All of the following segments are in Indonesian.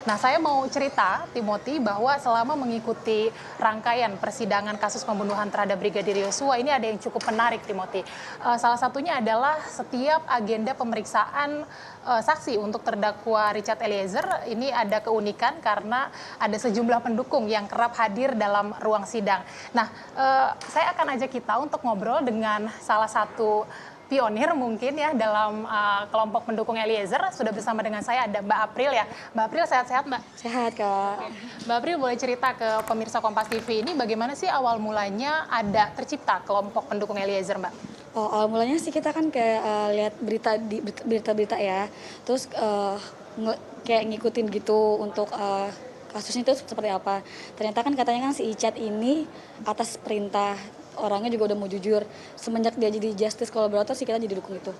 Nah, saya mau cerita, Timothy, bahwa selama mengikuti rangkaian persidangan kasus pembunuhan terhadap Brigadir Yosua, ini ada yang cukup menarik, Timothy. Salah satunya adalah setiap agenda pemeriksaan saksi untuk terdakwa Richard Eliezer, ini ada keunikan karena ada sejumlah pendukung yang kerap hadir dalam ruang sidang. Nah, saya akan ajak kita untuk ngobrol dengan salah satu pionir mungkin ya dalam kelompok pendukung Eliezer. Sudah bersama dengan saya ada Mbak April ya. Mbak April sehat-sehat Mbak? Sehat Kak. Mbak April boleh cerita ke pemirsa Kompas TV ini bagaimana sih awal mulanya ada tercipta kelompok pendukung Eliezer Mbak? Oh, awal mulanya sih kita kan kayak lihat berita-berita ya. Terus kayak ngikutin gitu untuk kasusnya itu seperti apa. Ternyata kan katanya kan si Icat ini atas perintah orangnya juga udah mau jujur. Semenjak dia jadi justice collaborator sih kita jadi dukung itu.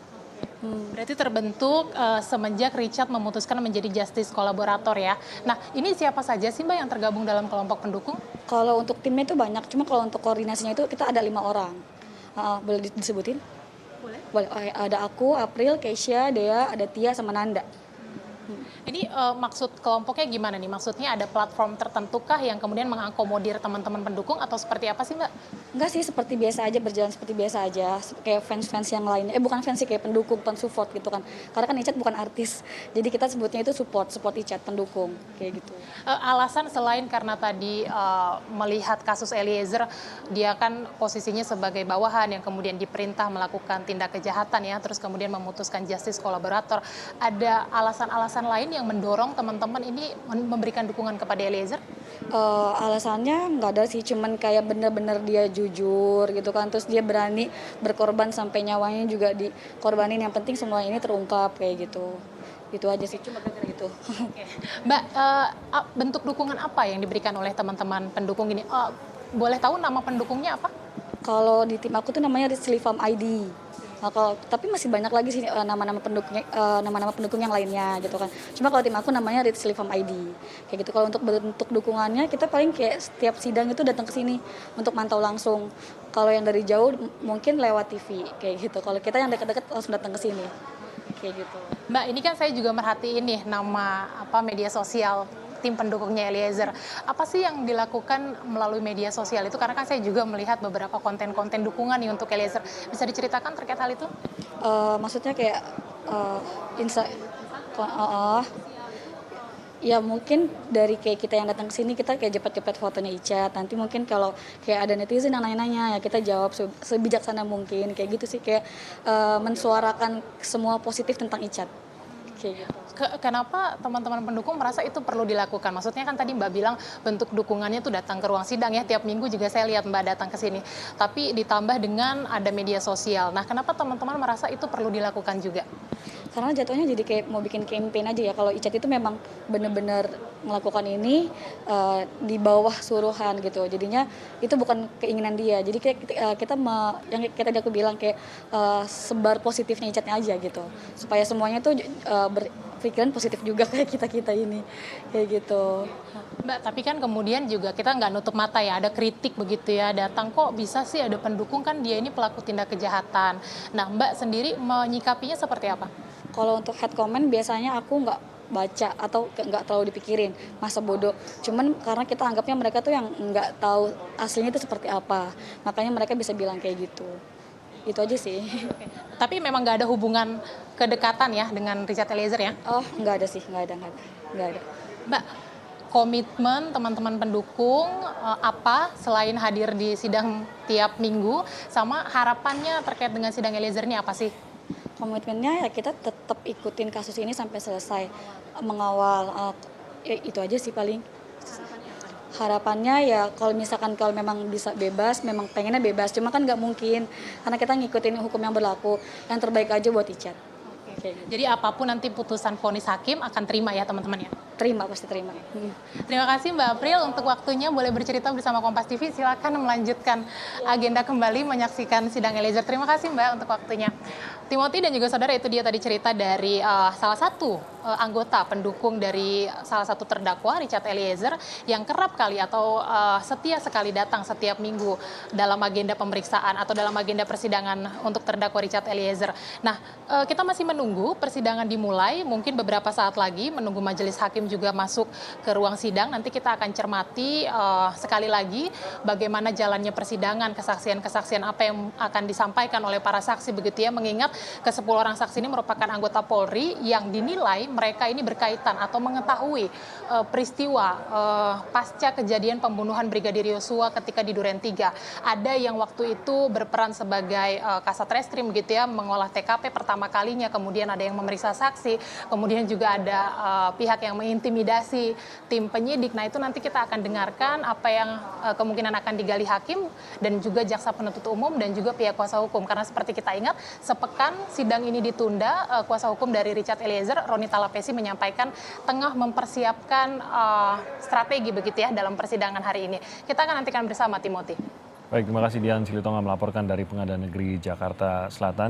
Berarti terbentuk semenjak Richard memutuskan menjadi justice kolaborator ya. Nah, ini siapa saja sih Mbak yang tergabung dalam kelompok pendukung? Kalau untuk timnya itu banyak, cuma kalau untuk koordinasinya itu kita ada 5 orang. Boleh disebutin? Boleh. Boleh. Ada aku, April, Keisha, Dea, ada Tia sama Nanda. Ini maksud kelompoknya gimana nih? Maksudnya ada platform tertentukah yang kemudian mengakomodir teman-teman pendukung atau seperti apa sih Mbak? Enggak sih, seperti biasa aja, berjalan seperti biasa aja. Kayak fans-fans yang lainnya. Bukan fans sih, kayak pendukung, support gitu kan. Karena kan Icat bukan artis. Jadi kita sebutnya itu support Icat, pendukung. Kayak gitu. Alasan selain karena tadi melihat kasus Eliezer, dia kan posisinya sebagai bawahan yang kemudian diperintah melakukan tindak kejahatan ya, terus kemudian memutuskan justice kolaborator. Ada alasan-alasan lain yang mendorong teman-teman ini memberikan dukungan kepada Eliezer? Alasannya nggak ada sih, cuman kayak bener-bener dia jujur gitu kan, terus dia berani berkorban sampai nyawanya juga dikorbanin, yang penting semua ini terungkap kayak gitu. Itu aja sih, cuma gara-gara gitu. Oke. Mbak, bentuk dukungan apa yang diberikan oleh teman-teman pendukung ini? Boleh tahu nama pendukungnya apa? Kalau di tim aku tuh namanya Rizli Farm ID. Nah, tapi masih banyak lagi sih nama-nama pendukung yang lainnya gitu kan. Cuma kalau tim aku namanya Rizli Farm ID. Kayak gitu. Kalau untuk bentuk dukungannya kita paling kayak setiap sidang itu datang ke sini untuk mantau langsung. Kalau yang dari jauh mungkin lewat TV kayak gitu. Kalau kita yang dekat-dekat langsung datang ke sini. Kayak gitu. Mbak, ini kan saya juga merhatiin nih nama media sosial tim pendukungnya Eliezer. Apa sih yang dilakukan melalui media sosial itu? Karena kan saya juga melihat beberapa konten-konten dukungan nih untuk Eliezer. Bisa diceritakan terkait hal itu? Maksudnya kayak ya mungkin dari kayak kita yang datang ke sini kita kayak jepet-jepet fotonya Icat. Nanti mungkin kalau kayak ada netizen yang nanya-nanya ya kita jawab sebijaksana mungkin kayak gitu sih, kayak mensuarakan semua positif tentang Icat. Kayak gitu. Kenapa teman-teman pendukung merasa itu perlu dilakukan? Maksudnya kan tadi Mbak bilang bentuk dukungannya tuh datang ke ruang sidang ya, tiap minggu juga saya lihat Mbak datang ke sini. Tapi ditambah dengan ada media sosial. Nah, kenapa teman-teman merasa itu perlu dilakukan juga? Karena jatuhnya jadi kayak mau bikin campaign aja ya. Kalau Icat itu memang benar-benar melakukan ini di bawah suruhan gitu. Jadinya itu bukan keinginan dia. Jadi kayak yang kita tadi aku bilang kayak sebar positifnya Icatnya aja gitu. Supaya semuanya tuh berpikiran positif juga kayak kita ini. Kayak gitu. Mbak, tapi kan kemudian juga kita nggak nutup mata ya, ada kritik begitu ya, datang kok bisa sih ada pendukung kan dia ini pelaku tindak kejahatan. Nah, Mbak sendiri menyikapinya seperti apa? Kalau untuk head comment biasanya aku nggak baca atau nggak terlalu dipikirin, masa bodoh. Cuman karena kita anggapnya mereka tuh yang nggak tahu aslinya itu seperti apa, makanya mereka bisa bilang kayak gitu. Itu aja sih. Oke. Tapi memang nggak ada hubungan kedekatan ya dengan Richard Eliezer ya? Oh, nggak ada sih, nggak ada. Mbak, komitmen teman-teman pendukung apa selain hadir di sidang tiap minggu, sama harapannya terkait dengan sidang Eliezer ini apa sih? Komitmennya ya kita tetap ikutin kasus ini sampai selesai, mengawal. Ya itu aja sih paling. Harapannya ya kalau memang bisa bebas, memang pengennya bebas, cuma kan nggak mungkin karena kita ngikutin hukum yang berlaku, yang terbaik aja buat Icat. Oke. Jadi apapun nanti putusan vonis hakim akan terima ya teman-teman ya? Pasti terima. Terima kasih Mbak April untuk waktunya, boleh bercerita bersama Kompas TV. Silakan melanjutkan agenda kembali menyaksikan sidang Eliezer. Terima kasih Mbak untuk waktunya. Timothy dan juga saudara, itu dia tadi cerita dari salah satu anggota pendukung dari salah satu terdakwa Richard Eliezer yang kerap kali atau setia sekali datang setiap minggu dalam agenda pemeriksaan atau dalam agenda persidangan untuk terdakwa Richard Eliezer. Nah, kita masih menunggu persidangan dimulai, mungkin beberapa saat lagi menunggu majelis hakim juga masuk ke ruang sidang. Nanti kita akan cermati sekali lagi bagaimana jalannya persidangan, kesaksian-kesaksian apa yang akan disampaikan oleh para saksi begitu ya, mengingat ke-10 orang saksi ini merupakan anggota Polri yang dinilai mereka ini berkaitan atau mengetahui peristiwa pasca kejadian pembunuhan Brigadir Yosua ketika di Duren 3. Ada yang waktu itu berperan sebagai Kasat Reskrim begitu ya, mengolah TKP pertama kalinya, kemudian ada yang memeriksa saksi, kemudian juga ada pihak yang mengintimidasi tim penyidik. Nah, itu nanti kita akan dengarkan apa yang kemungkinan akan digali hakim dan juga jaksa penuntut umum dan juga pihak kuasa hukum. Karena seperti kita ingat, sepekan sidang ini ditunda, kuasa hukum dari Richard Eliezer, Roni Talapesi, menyampaikan tengah mempersiapkan strategi begitu ya dalam persidangan hari ini. Kita akan nantikan bersama, Timothy. Baik, terima kasih Dian Silitonga melaporkan dari Pengadilan Negeri Jakarta Selatan.